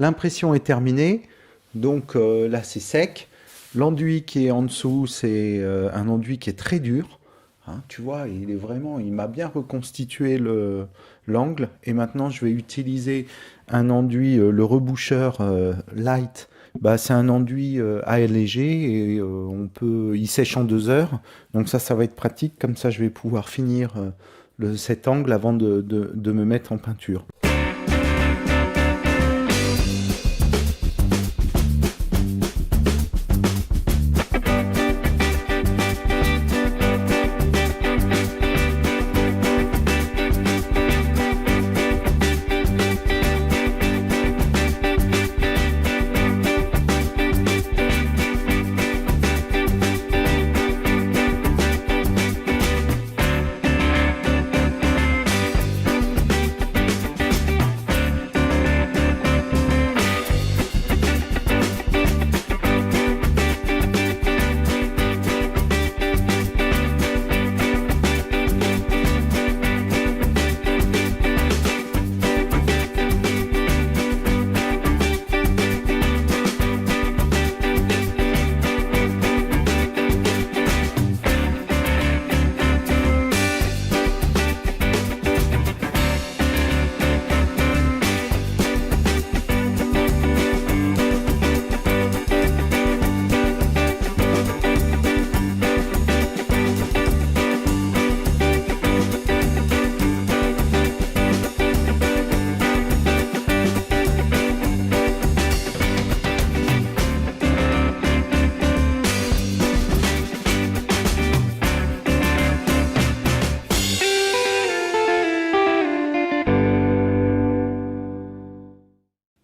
l'impression est terminée, donc là c'est sec. L'enduit qui est en dessous, c'est un enduit qui est très dur. Hein, tu vois, il m'a bien reconstitué l'angle. Et maintenant, je vais utiliser un enduit, le reboucheur light. Bah, c'est un enduit allégé et il sèche en 2 heures. Donc ça va être pratique. Comme ça, je vais pouvoir finir cet angle avant de me mettre en peinture.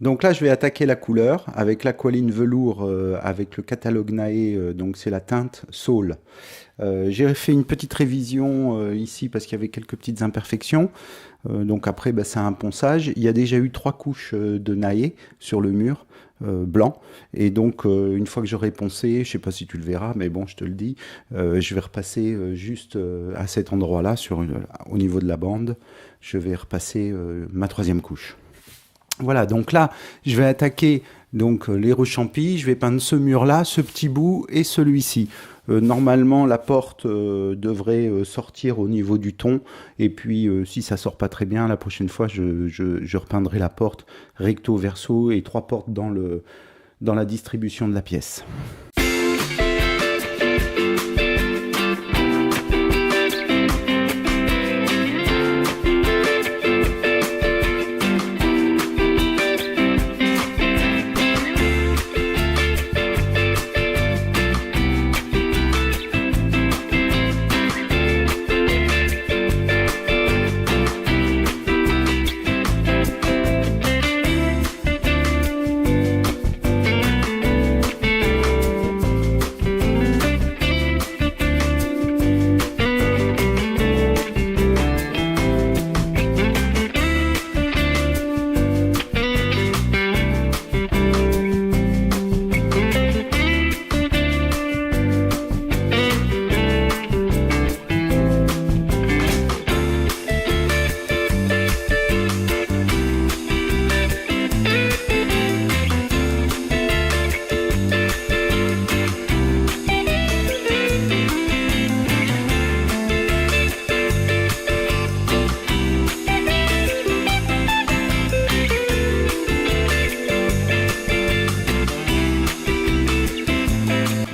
Donc là, je vais attaquer la couleur avec l'Aqualine Velours avec le catalogue Nae, donc c'est la teinte Saule. J'ai fait une petite révision ici parce qu'il y avait quelques petites imperfections. Donc après, bah, c'est un ponçage. Il y a déjà eu 3 couches de Nae sur le mur blanc. Et donc, une fois que j'aurai poncé, je ne sais pas si tu le verras, mais bon, je te le dis, je vais repasser juste à cet endroit-là, au niveau de la bande. Je vais repasser ma 3e couche. Voilà, donc là, je vais attaquer donc, les rechampis, je vais peindre ce mur-là, ce petit bout et celui-ci. Normalement, la porte devrait sortir au niveau du ton, et puis si ça sort pas très bien, la prochaine fois, je repeindrai la porte recto verso et 3 portes dans la distribution de la pièce.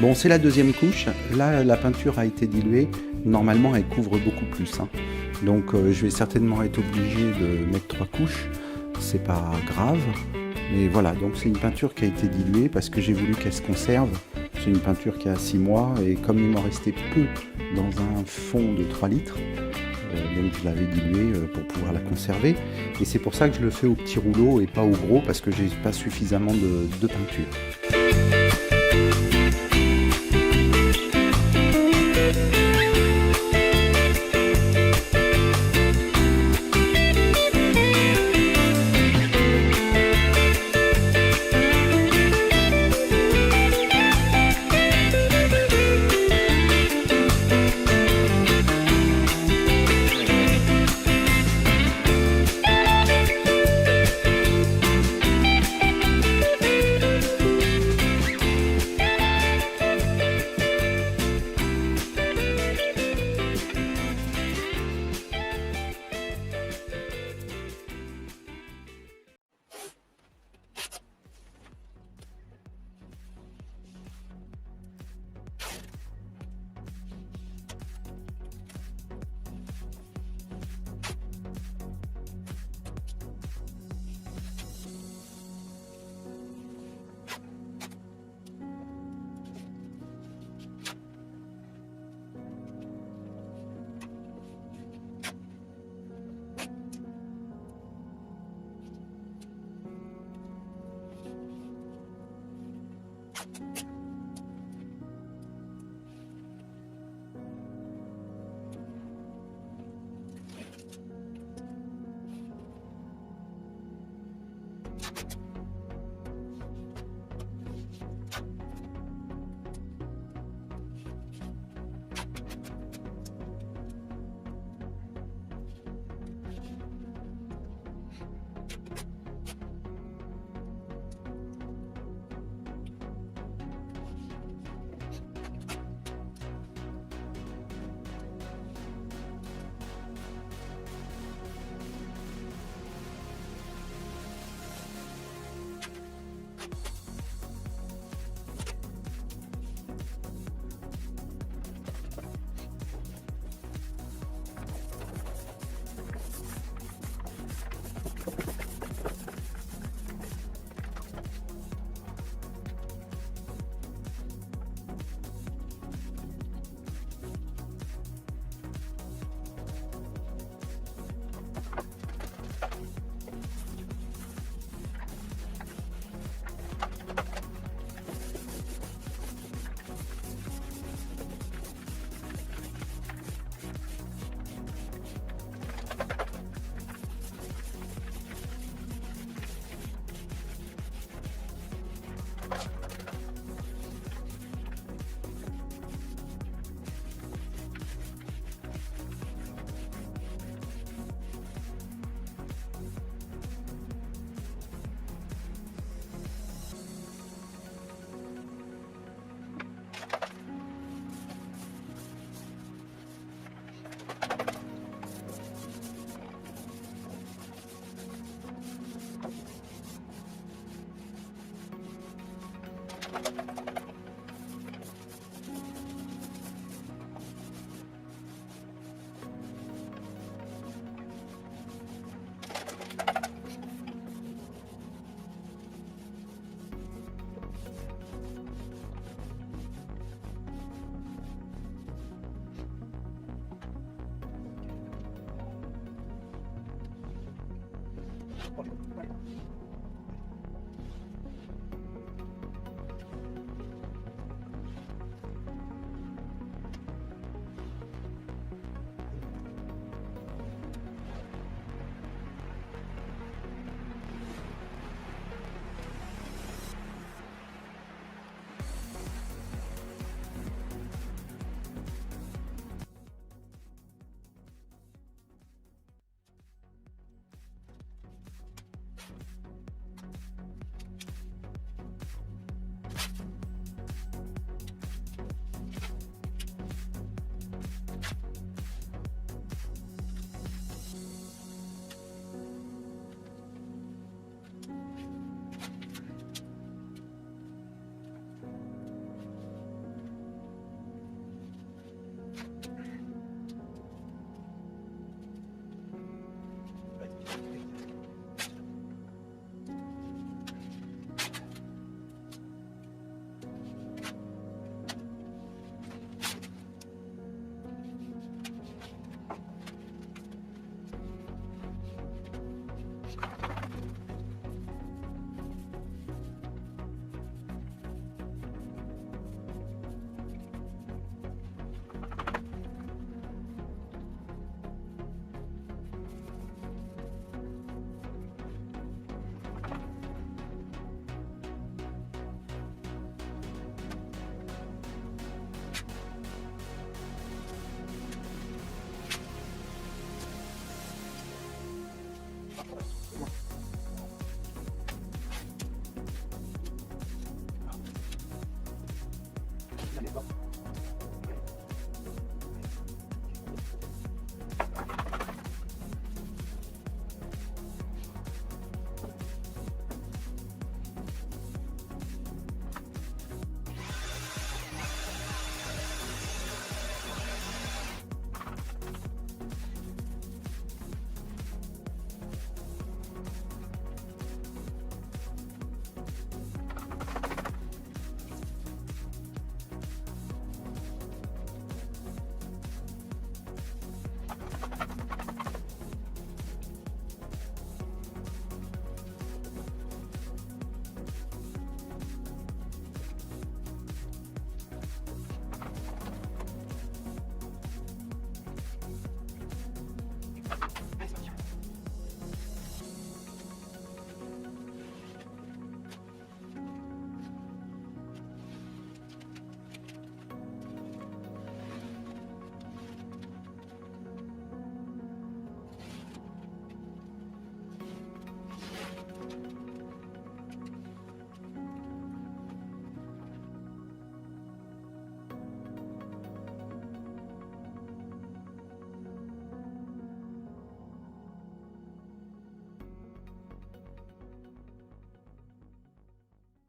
Bon, c'est la 2e couche. Là, la peinture a été diluée. Normalement, elle couvre beaucoup plus. Hein. Donc, je vais certainement être obligé de mettre 3 couches. C'est pas grave. Mais voilà, donc c'est une peinture qui a été diluée parce que j'ai voulu qu'elle se conserve. C'est une peinture qui a 6 mois. Et comme il m'en restait peu dans un fond de 3 litres, donc je l'avais diluée pour pouvoir la conserver. Et c'est pour ça que je le fais au petit rouleau et pas au gros parce que j'ai pas suffisamment de peinture.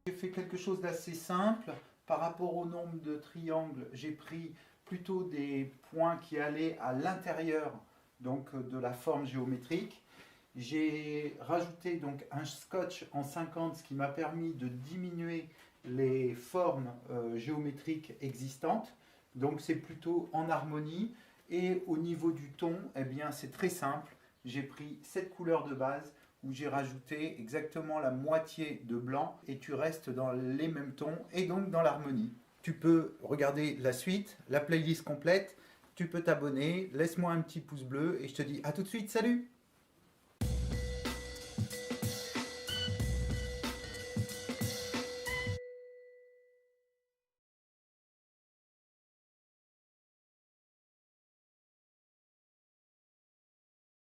J'ai fait quelque chose d'assez simple. Par rapport au nombre de triangles, j'ai pris plutôt des points qui allaient à l'intérieur donc de la forme géométrique. J'ai rajouté donc un scotch en 50, ce qui m'a permis de diminuer les formes géométriques existantes. Donc c'est plutôt en harmonie. Et au niveau du ton, eh bien c'est très simple. J'ai pris cette couleur de base où j'ai rajouté exactement la moitié de blanc et tu restes dans les mêmes tons et donc dans l'harmonie. Tu peux regarder la suite, la playlist complète, tu peux t'abonner, laisse-moi un petit pouce bleu et je te dis à tout de suite, salut!